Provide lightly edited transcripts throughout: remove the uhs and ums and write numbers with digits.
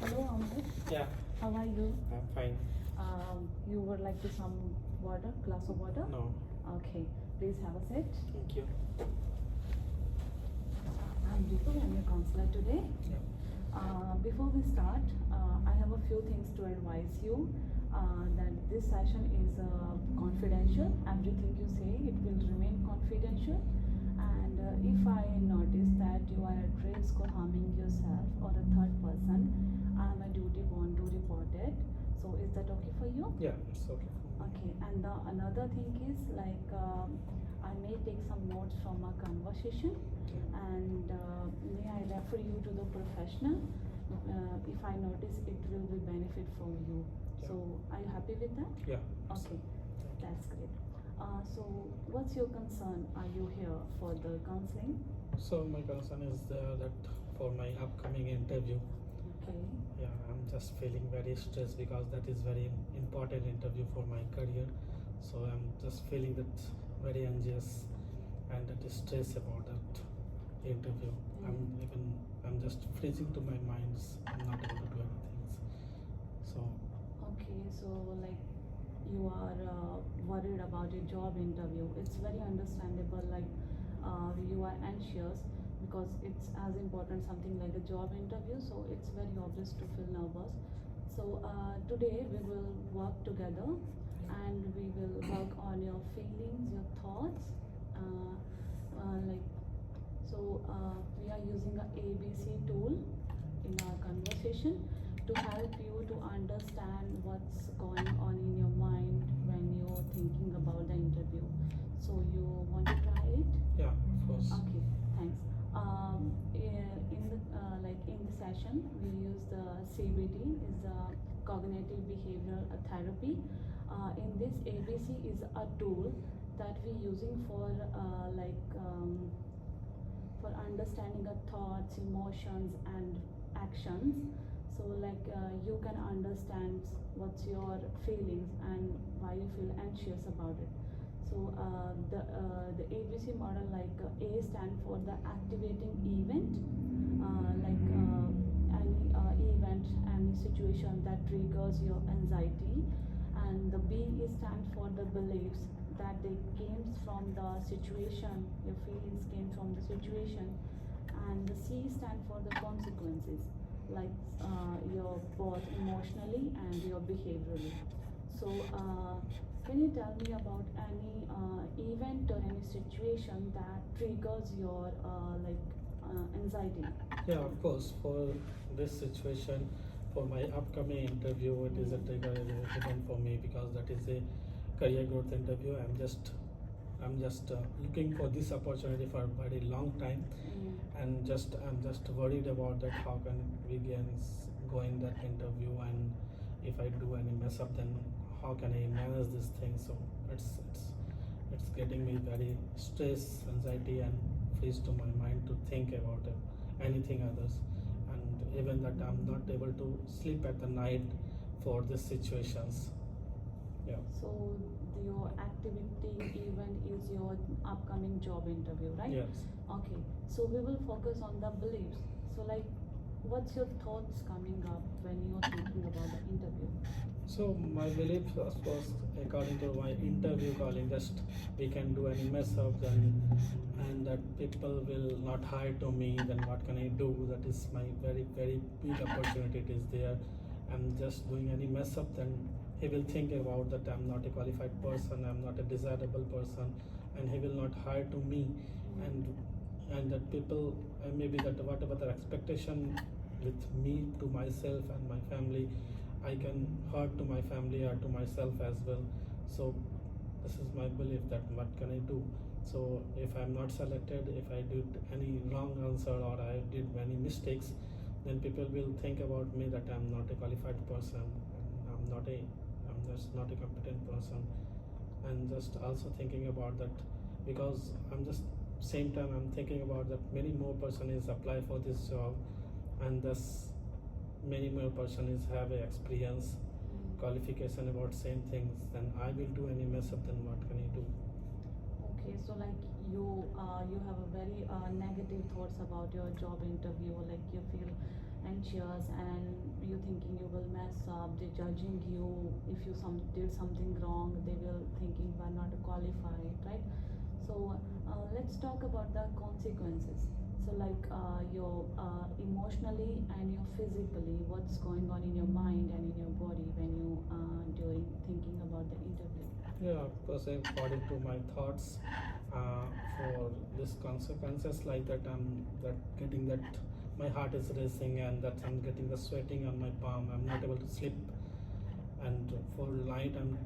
Hello, Amrit. Yeah, How are you? I'm fine. You would like to some water, glass of water? No, Okay, please have a seat. thank you. I'm Ritu, I'm your counselor today. Yeah. Before we start, I have a few things to advise you. That this session is confidential. Everything you say, it will remain confidential. And if I notice that you are at risk of harming yourself or a third person, I am a duty bound to report it. So is that okay for you? Yeah, it's okay. Okay, and another thing is like I may take some notes from our conversation, and may I refer you to the professional if I notice it will be benefit for you. Yeah. So are you happy with that? Yeah. Okay, that's great. So what's your concern? Are you here for the counseling? So my concern is that for my upcoming interview, Okay. yeah, I'm just feeling very stressed because that is very important interview for my career. So I'm just feeling that very anxious and that is stress about that interview. I'm just freezing to my minds. I'm not able to do anything. So Okay, so like you are worried about your job interview. It's very understandable. Like you are anxious because it's as important something like a job interview. So it's very obvious to feel nervous. So today we will work together, and we will work on your feelings, your thoughts. Like so, we are using a ABC tool in our conversation to help you to understand what's going on in your mind when you're thinking about the interview. So you want to try it? yeah, of course. Okay, thanks. In the session, we use the CBT, is the cognitive behavioral therapy. In this, ABC is a tool that we're using for for understanding our thoughts, emotions, and actions. So like you can understand what's your feelings and why you feel anxious about it. So the ABC model, like A stand for the activating event, any event, any situation that triggers your anxiety, and the B is stand for the beliefs that they came from the situation, your feelings came from the situation, and the C stand for the consequences, like your both emotionally and your behaviorally. So can you tell me about any event or any situation that triggers your anxiety? Yeah, of course. For this situation, for my upcoming interview, it is a trigger event for me because that is a career growth interview. I'm just looking for this opportunity for a very long time, and I'm just worried about that. How can we go in that interview, and if I do any mess up, then how can I manage this thing? So it's getting me very stress, anxiety, and freeze to my mind to think about anything others, and even that I'm not able to sleep at the night for these situations. Yeah. So your activity event is your upcoming job interview, right? Yes. Okay. So we will focus on the beliefs. So like, what's your thoughts coming up when you're thinking about the interview? So my belief was according to my interview calling, just we can do any mess up, and that people will not hire to me. Then what can I do? That is my very big opportunity. It is there. I'm just doing any mess up, then he will think about that I'm not a qualified person, I'm not a desirable person, and he will not hire to me, and that people maybe that whatever their expectation with me to myself and my family, I can hurt to my family or to myself as well. So this is my belief that what can I do? So if I'm not selected, if I did any wrong answer or I did many mistakes, then people will think about me that I'm not a qualified person, and I'm just not a competent person, and just also thinking about that because I'm just same time I'm thinking about that many more person is apply for this job, and thus many more person is have a experience qualification about same things, then I will do any mess up, then what can I do? Okay, so like you have a very negative thoughts about your job interview, like you feel anxious and you thinking you will mess up, they're judging you. If you did something wrong, they will thinking you are not qualified, right? So let's talk about the consequences. So like your emotionally and your physically, what's going on in your mind and in your body when you during thinking about the interview. Yeah, of course, according to my thoughts, for this consequences like that, I'm that getting that my heart is racing and that I'm getting the sweating on my palm. I'm not able to sleep, and for night I'm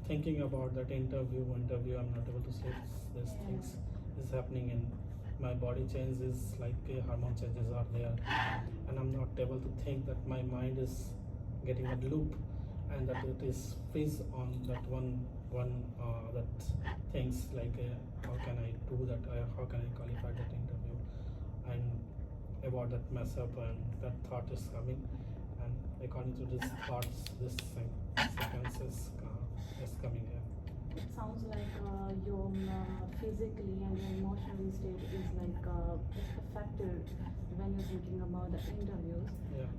thinking about that interview. I'm not able to sleep. These things is happening in my body changes, like hormone changes are there, and I'm not able to think that my mind is getting a loop and that it is freeze on that one that things like how can I do that, how can I qualify that interview, and about that mess up, and that thought is coming, and according to these thoughts this sequences is coming here. It sounds like your physically and your emotionally state is like affected when you're thinking about the interviews, Yeah.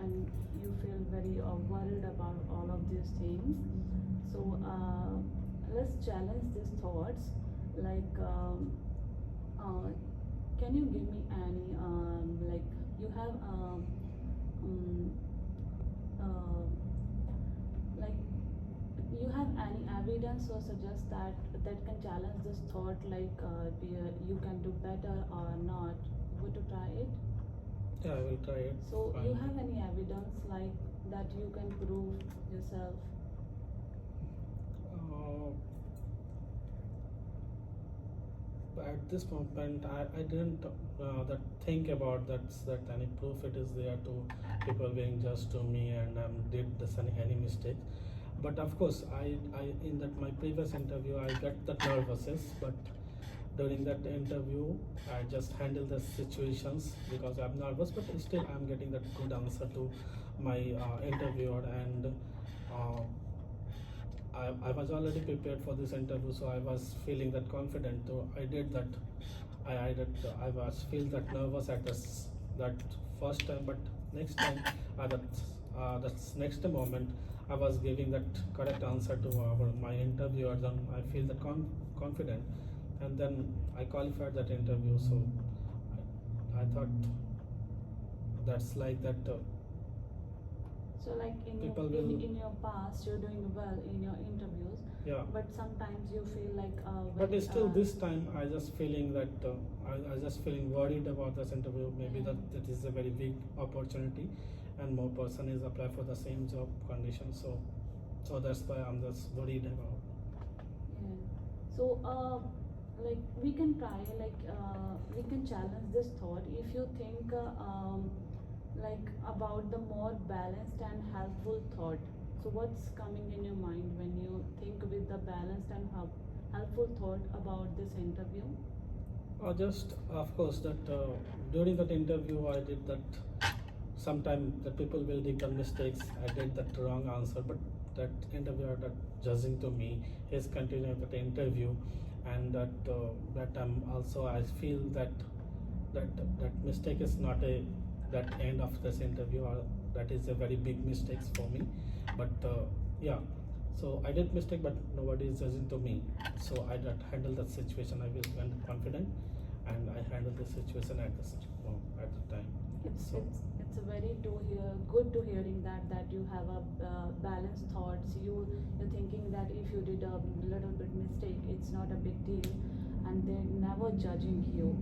and you feel very worried about all of these things. So let's challenge these thoughts. Like, can you give me any like you have uh, like you have any evidence or suggest that can challenge this thought, like you can do better or not? You want to try it? Yeah, I will try it. So Fine. you have any evidence like that you can prove yourself? Uh, at this moment, I didn't that think about that any proof it is there to people being just to me and did this any mistake. But of course, I in that my previous interview I got the nervousness, but during that interview I just handle the situations because I'm nervous, but still I'm getting that good answer to my interviewer, and uh, I was already prepared for this interview, so I was feeling that confident. So I did that. I was feel that nervous at that first time, but next time, that's next moment, I was giving that correct answer to my interviewers, and I feel that confident, and then I qualified that interview. So I thought that's like that. So like People will. in your past you're doing well in your interviews, Yeah. but sometimes you feel like But very, still, this time I just feeling that I just feeling worried about this interview. Maybe that is a very big opportunity, and more person is apply for the same job condition. So that's why I'm just worried about. yeah. So like we can try, like we can challenge this thought. If you think like about the more balanced and helpful thought, so what's coming in your mind when you think with the balanced and helpful thought about this interview? Just of course that during that interview I did that. Sometimes the people will dig the mistakes. I did that wrong answer, but that interviewer that judging to me is continuing that interview, and that also I feel that mistake is not a that end of this interview, or that is a very big mistake for me. But yeah, so I did mistake, but nobody is judging to me. So I did handle that situation. I was confident, and I handled the situation at the time. So It's a very good to hearing that you have a balanced thoughts. You're thinking that if you did a little bit mistake, it's not a big deal, and they're never judging you.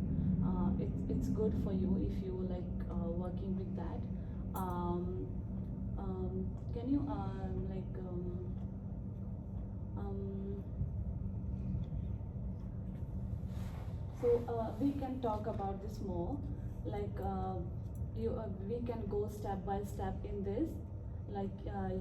It's good for you if you like working with that. Can you um, so we can talk about this more, like we can go step by step in this. Like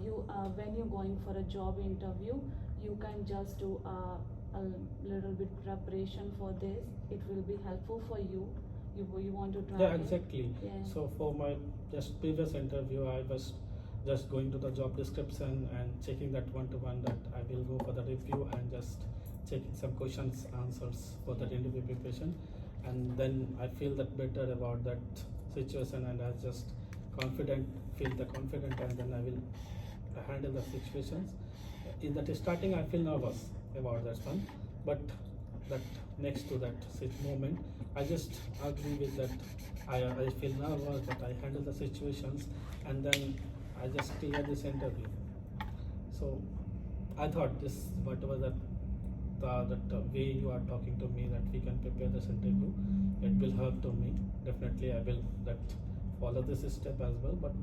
you when you're going for a job interview, you can just do a little bit preparation for this. It will be helpful for you. You want to try yeah, it? exactly. Yeah. So for my just previous interview, I was just going to the job description and checking that one to one, that I will go for the review and just checking some questions answers for that interview preparation, and then I feel that better about that situation, and I just confident, feel the confident, and then I will handle the situations. In that starting, I feel nervous about that one, but that next to that moment, I just agree with that. I feel nervous, but I handle the situations, and then I just clear this interview. So I thought this whatever that way you are talking to me, that we can prepare this interview, it will help to me. Definitely I will that follow this step as well, but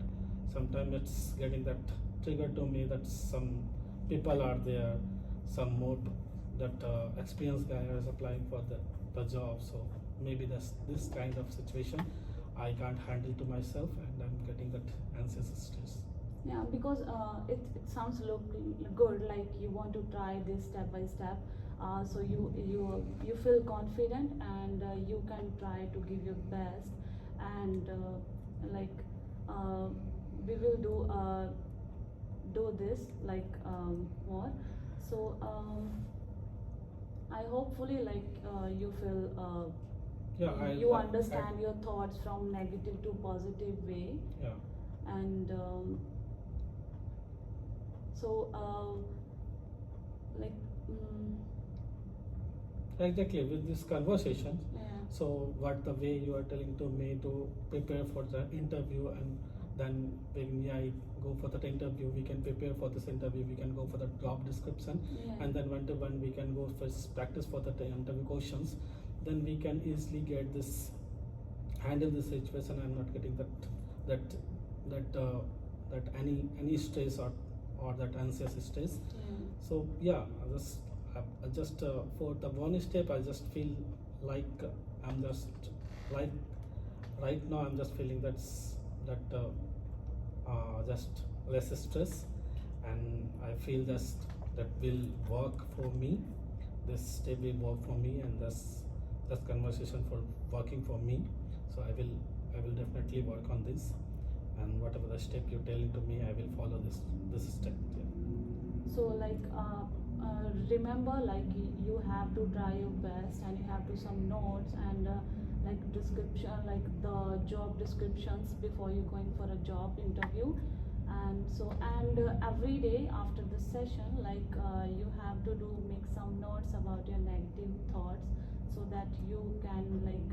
sometimes it's getting that trigger to me that some people are there, some more that experienced guy is applying for the job, so maybe this kind of situation I can't handle to myself, and I'm getting that anxious stress. Yeah, because it sounds look good, like you want to try this step by step. So you feel confident, and you can try to give your best, and like uh, we will do this like more. So I hopefully like you feel you understand your thoughts from negative to positive way. Yeah. And so like Exactly, with this conversation. yeah. So what the way you are telling to me to prepare for the interview, and then when I go for that interview, we can prepare for this interview, we can go for the job description, Yeah. and then one to one we can go for practice for the interview questions. Then we can easily get this handle this situation. I'm not getting that that any stress or that anxious stress. Yeah. So yeah, I just for the one step, I just feel like I'm just like right now I'm just feeling that just less stress, and I feel that will work for me. This step will work for me, and this conversation for working for me. So I will definitely work on this, and whatever the step you're telling to me, I will follow this step. Yeah. So like remember, like you have to try your best, and you have to some notes, and like description, like the job descriptions before you going for a job interview. And so every day after the session, like you have to make some notes about your negative thoughts, so that you can like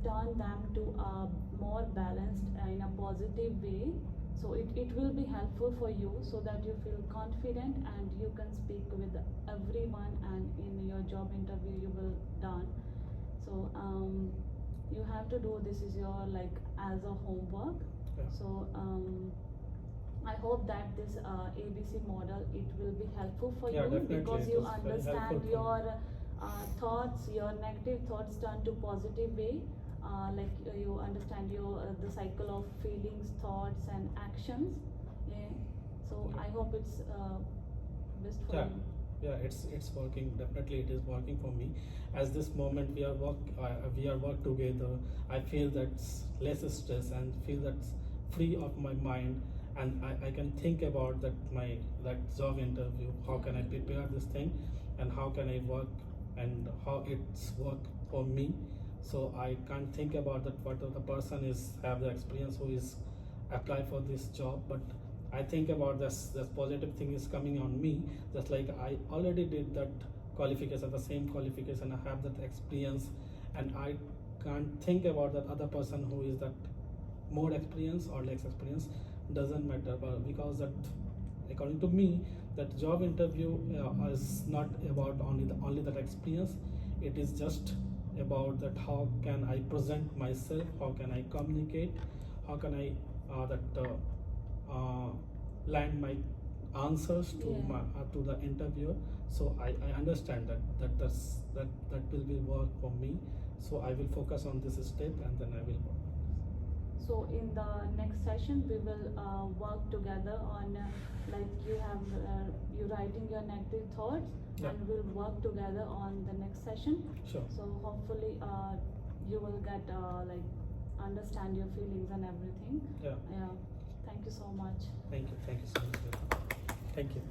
turn them to a more balanced in a positive way. So it will be helpful for you, so that you feel confident, and you can speak with everyone, and in your job interview you will done. So you have to do this, is your like as a homework. Yeah. So I hope that this ABC model, it will be helpful for Yeah, you, definitely, because it you is very understand helpful for your thoughts, your negative thoughts turn to positive way. Like you understand your the cycle of feelings, thoughts, and actions. Yeah. So Yeah. I hope it's best for Yeah. you. Yeah, it's working. Definitely, it is working for me. As this moment we are work together, I feel that's less stress, and feel that's free of my mind, and I can think about that job interview. How can I prepare this thing, and how can I work, and how it's work for me. So I can't think about that what the person is have the experience who is apply for this job, but I think about this positive thing is coming on me, just like I already did that qualification, the same qualification, I have that experience, and I can't think about that other person who is that more experience or less experience, doesn't matter, but because that according to me, that job interview is not about only that experience. It is just about that how can I present myself, how can I communicate, how can I land my answers to Yeah. to the interviewer. So I understand that will be work for me. So I will focus on this step, and then I will work. So in the next session, we will work together on like you writing your negative thoughts, Yeah. and we'll work together on the next session. Sure. So hopefully you will get like understand your feelings and everything. Yeah. Yeah. Thank you so much. Thank you so much. Thank you.